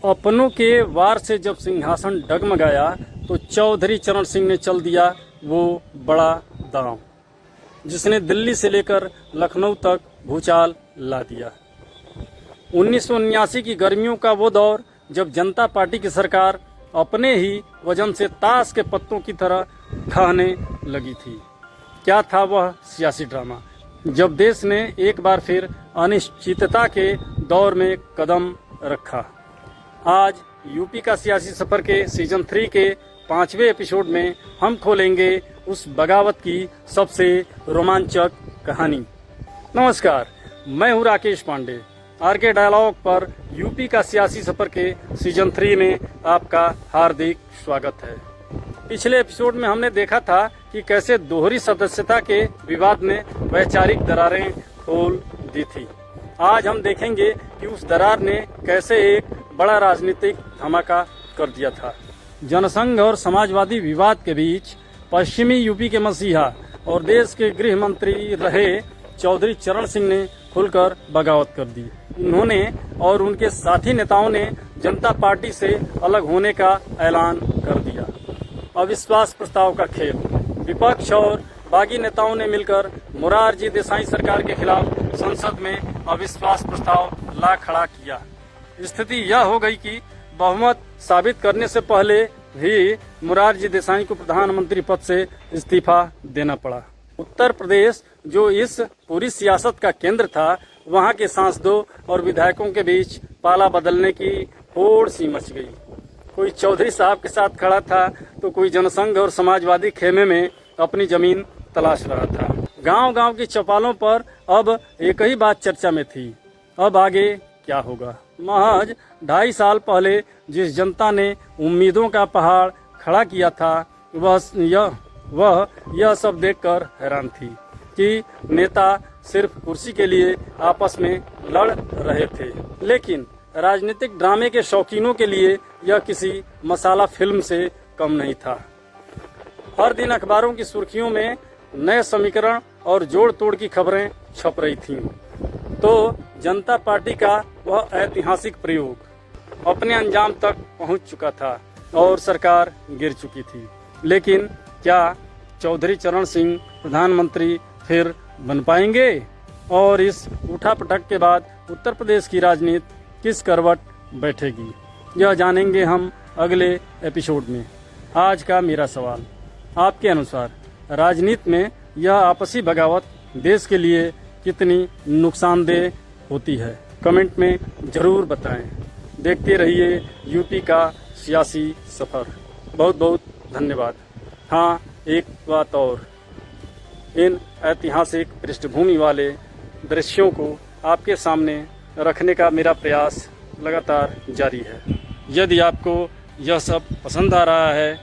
अपनों के वार से जब सिंहासन डगमगाया तो चौधरी चरण सिंह ने चल दिया वो बड़ा दांव, जिसने दिल्ली से लेकर लखनऊ तक भूचाल ला दिया। 1979 की गर्मियों का वो दौर जब जनता पार्टी की सरकार अपने ही वजन से ताश के पत्तों की तरह ढहने लगी थी। क्या था वह सियासी ड्रामा, जब देश ने एक बार फिर अनिश्चितता के दौर में कदम रखा। आज यूपी का सियासी सफर के सीजन 3 के 5वें एपिसोड में हम खोलेंगे उस बगावत की सबसे रोमांचक कहानी। नमस्कार, मैं हूं राकेश पांडे। आरके डायलॉग पर यूपी का सियासी सफर के सीजन 3 में आपका हार्दिक स्वागत है। पिछले एपिसोड में हमने देखा था कि कैसे दोहरी सदस्यता के विवाद ने वैचारिक दरारें खोल दी थी। आज हम देखेंगे कि उस दरार ने कैसे एक बड़ा राजनीतिक धमाका कर दिया था। जनसंघ और समाजवादी विवाद के बीच पश्चिमी यूपी के मसीहा और देश के गृह मंत्री रहे चौधरी चरण सिंह ने खुलकर बगावत कर दी। उन्होंने और उनके साथी नेताओं ने जनता पार्टी से अलग होने का ऐलान कर दिया। अविश्वास प्रस्ताव का खेल, विपक्ष और बागी नेताओं ने मिलकर मोरारजी देसाई सरकार के खिलाफ संसद में अविश्वास प्रस्ताव ला खड़ा किया। स्थिति यह हो गई कि बहुमत साबित करने से पहले ही मोरारजी देसाई को प्रधानमंत्री पद से इस्तीफा देना पड़ा। उत्तर प्रदेश, जो इस पूरी सियासत का केंद्र था, वहां के सांसदों और विधायकों के बीच पाला बदलने की होड़ सी मच गई। कोई चौधरी साहब के साथ खड़ा था तो कोई जनसंघ और समाजवादी खेमे में अपनी जमीन तलाश रहा था। गांव-गांव की चौपालों पर अब एक ही बात चर्चा में थी, अब आगे क्या होगा। महज 2.5 साल पहले जिस जनता ने उम्मीदों का पहाड़ खड़ा किया था, वह यह सब देखकर हैरान थी कि नेता सिर्फ कुर्सी के लिए आपस में लड़ रहे थे। लेकिन राजनीतिक ड्रामे के शौकीनों के लिए यह किसी मसाला फिल्म से कम नहीं था। हर दिन अखबारों की सुर्खियों में नए समीकरण और जोड़ तोड़ की खबरें छप रही थीं। तो जनता पार्टी का वह ऐतिहासिक प्रयोग अपने अंजाम तक पहुंच चुका था और सरकार गिर चुकी थी। लेकिन क्या चौधरी चरण सिंह प्रधानमंत्री फिर बन पाएंगे? और इस उठापटक के बाद उत्तर प्रदेश की राजनीति किस करवट बैठेगी, यह जानेंगे हम अगले एपिसोड में। आज का मेरा सवाल, आपके अनुसार राजनीति में यह आपसी बगावत देश के लिए कितनी नुकसानदेह होती है? कमेंट में जरूर बताएं। देखते रहिए यूपी का सियासी सफर। बहुत बहुत धन्यवाद। हाँ, एक बात और, इन ऐतिहासिक पृष्ठभूमि वाले दृश्यों को आपके सामने रखने का मेरा प्रयास लगातार जारी है। यदि आपको यह सब पसंद आ रहा है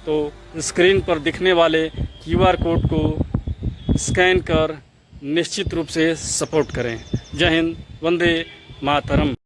तो स्क्रीन पर दिखने वाले QR कोड को स्कैन कर निश्चित रूप से सपोर्ट करें। जय हिंद, वंदे मातरम।